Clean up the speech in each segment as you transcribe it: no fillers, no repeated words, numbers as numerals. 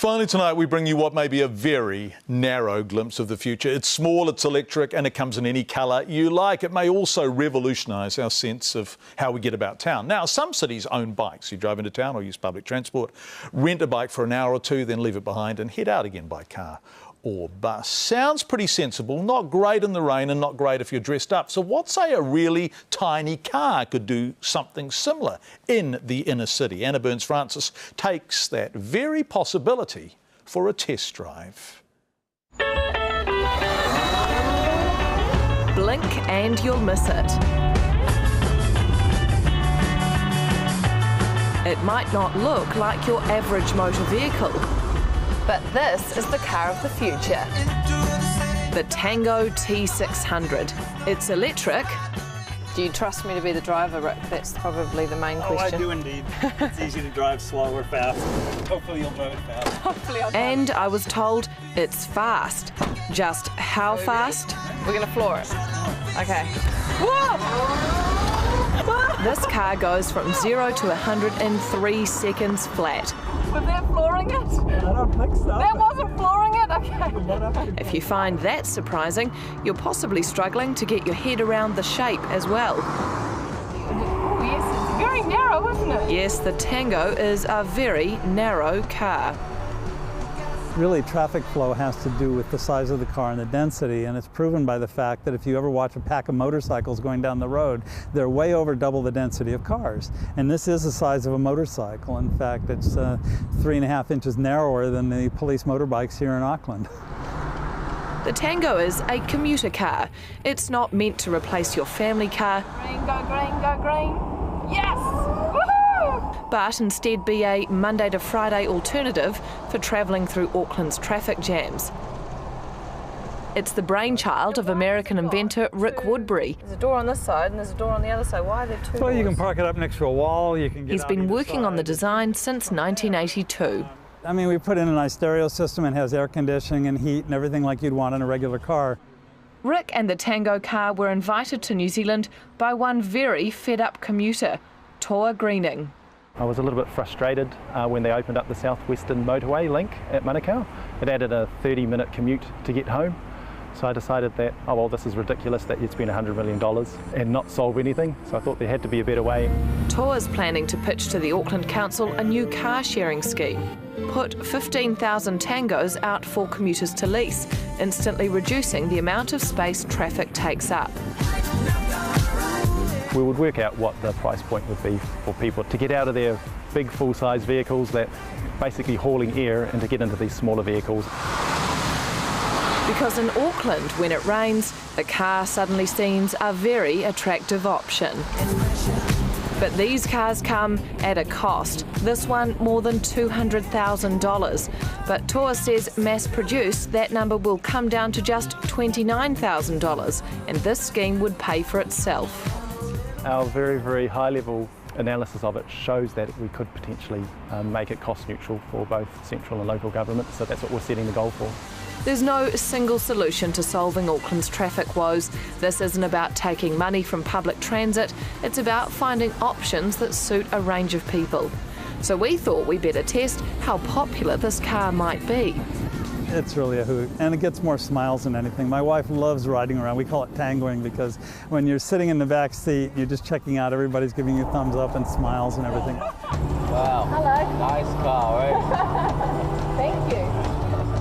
Finally tonight we bring you what may be a very narrow glimpse of the future. It's small, it's electric and it comes in any colour you like. It may also revolutionise our sense of how we get about town. Now, some cities own bikes. You drive into town or use public transport, rent a bike for an hour or two, then leave it behind and head out again by car or bus. Sounds pretty sensible, not great in the rain and not great if you're dressed up. So what say a really tiny car could do something similar in the inner city? Anna Burns-Francis takes that very possibility for a test drive. Blink and you'll miss it. It might not look like your average motor vehicle, but this is the car of the future. The Tango T600. It's electric. Do you trust me to be the driver, Rick? That's probably the main question. I do indeed. It's easy to drive slow or fast. Hopefully you'll drive it fast. Hopefully I'll drive And I was told it's fast. Just how fast? We're going to floor it. Okay. Whoa! This car goes from 0 to 100 in 3 seconds flat. Was that flooring it? I don't think so. That wasn't flooring it? Okay. If you find that surprising, you're possibly struggling to get your head around the shape as well. Oh yes, it's very narrow, isn't it? Yes, the Tango is a very narrow car. Really, traffic flow has to do with the size of the car and the density, and it's proven by the fact that if you ever watch a pack of motorcycles going down the road, they're way over double the density of cars. And this is the size of a motorcycle. In fact, it's 3.5 inches narrower than the police motorbikes here in Auckland. The Tango is a commuter car. It's not meant to replace your family car, Green, go green, go green. Yes! Woohoo! but instead be a Monday to Friday alternative for travelling through Auckland's traffic jams. It's the brainchild of American inventor Rick Woodbury. There's a door on this side and there's a door on the other side. Why are there two Well, doors? you can park it up next to a wall. You can get He's out been either working on the side. design since 1982. I mean, we put in a nice stereo system and has air conditioning and heat and everything like you'd want in a regular car. Rick and the Tango car were invited to New Zealand by one very fed-up commuter, Toa Greening. I was a little bit frustrated when they opened up the southwestern motorway link at Manukau. It added a 30-minute commute to get home. So I decided that, oh well, this is ridiculous that you'd spend $100 million and not solve anything. So I thought there had to be a better way. Toa's planning to pitch to the Auckland Council a new car sharing scheme. Put 15,000 Tangos out for commuters to lease, instantly reducing the amount of space traffic takes up. We would work out what the price point would be for people to get out of their big full-size vehicles that basically hauling air and to get into these smaller vehicles. Because in Auckland, when it rains, the car suddenly seems a very attractive option. But these cars come at a cost. This one more than $200,000. But Toa says mass-produced, that number will come down to just $29,000, and this scheme would pay for itself. Our very, very high-level analysis of it shows that we could potentially make it cost-neutral for both central and local government, so that's what we're setting the goal for. There's no single solution to solving Auckland's traffic woes. This isn't about taking money from public transit, it's about finding options that suit a range of people. So we thought we'd better test how popular this car might be. It's really a hoot, and it gets more smiles than anything. My wife loves riding around. We call it tangoing because when you're sitting in the back seat, you're just checking out, everybody's giving you thumbs up and smiles and everything. Wow. Hello. Nice car, eh? Thank you.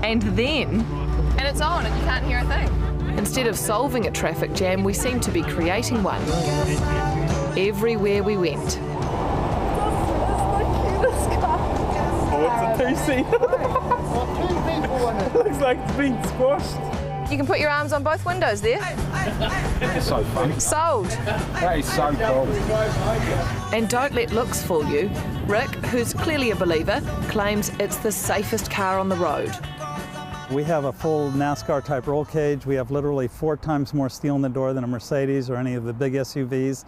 And then, And it's on and you can't hear a thing. instead of solving a traffic jam, we seemed to be creating one. Everywhere we went. Oh, it's a two-seater. Looks like it's been squashed. You can put your arms on both windows there. It's so fun. Sold. That is so cool. And don't let looks fool you. Rick, who's clearly a believer, claims it's the safest car on the road. We have a full NASCAR-type roll cage. We have literally 4 times more steel in the door than a Mercedes or any of the big SUVs.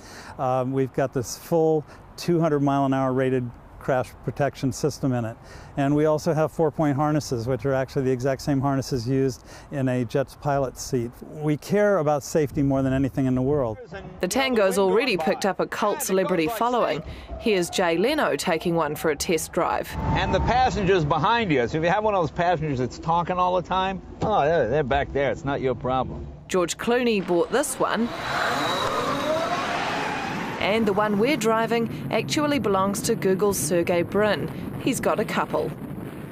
We've got this full 200-mile-an-hour rated crash protection system in it. And we also have 4-point harnesses, which are actually the exact same harnesses used in a jet's pilot seat. We care about safety more than anything in the world. The Tango's already picked up a cult celebrity following. Here's Jay Leno taking one for a test drive. And the passengers behind you, so if you have one of those passengers that's talking all the time, oh, they're back there. It's not your problem. George Clooney bought this one. And the one we're driving actually belongs to Google's Sergey Brin. He's got a couple.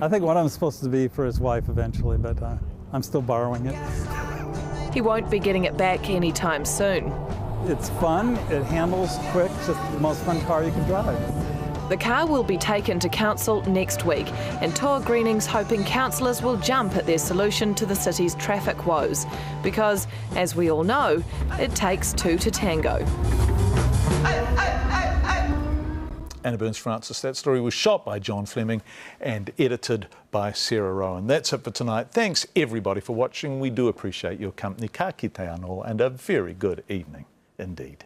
I think one of them's supposed to be for his wife eventually, but I'm still borrowing it. He won't be getting it back anytime soon. It's fun, it handles quick, it's just the most fun car you can drive. The car will be taken to council next week, and Toa Greening's hoping councillors will jump at their solution to the city's traffic woes. Because, as we all know, it takes two to tango. Anna Burns-Francis. That story was shot by John Fleming and edited by Sarah Rowan. That's it for tonight. Thanks everybody for watching. We do appreciate your company. Ka kite anō, and a very good evening indeed.